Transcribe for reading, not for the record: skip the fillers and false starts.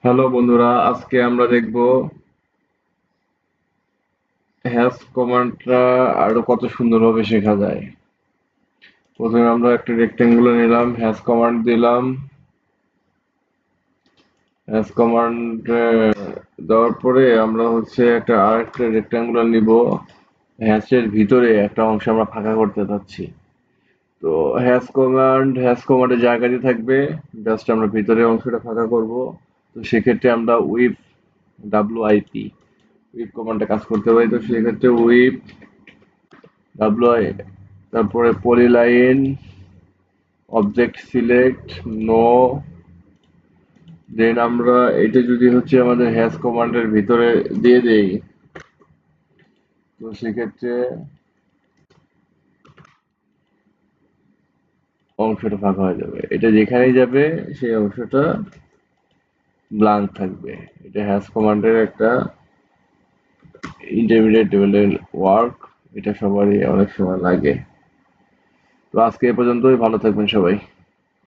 Hello বন্ধুরা, আজকে আমরা দেখব হ্যাশ কমান্ডটা আরো কত সুন্দরভাবে শেখা যায়। প্রথমে আমরা একটা রেক্টেঙ্গুলার নিলাম, হ্যাশ কমান্ড দিলাম। হ্যাশ কমান্ড দেওয়ার পরে আমরা একটা আরেকটা রেক্টেঙ্গুলার নিব। হ্যাশের ভিতরে একটা অংশ আমরা ফাঁকা করতে চাচ্ছি। তো হ্যাশ কমান্ডের জায়গাতে থাকবে, জাস্ট আমরা ভিতরে অংশটা ফাঁকা করব। তো সেক্ষেত্রে আমরা WIP উইপ কমান্ডে কাজ করতে পারি। তো সেক্ষেত্রে উইপ ডাব্লুআই, তারপরে পলিলাইন, অবজেক্ট সিলেক্ট, নো। দেন আমরা এটা যদি আমাদের হ্যাশ কমান্ডের ভিতরে দিয়ে দেই, তো সেক্ষেত্রে অংশটা ফাঁকা হয়ে যাবে। এটা যেখানেই যাবে সেই অংশটা ব্লাঙ্ক থাকবে। এটা হ্যাশ কমান্ডের একটা ইন্টারমিডিয়েট লেভেলের ওয়ার্ক। এটা সবারই অনেক সময় লাগে। তো আজকে এ পর্যন্তই, ভালো থাকবেন সবাই।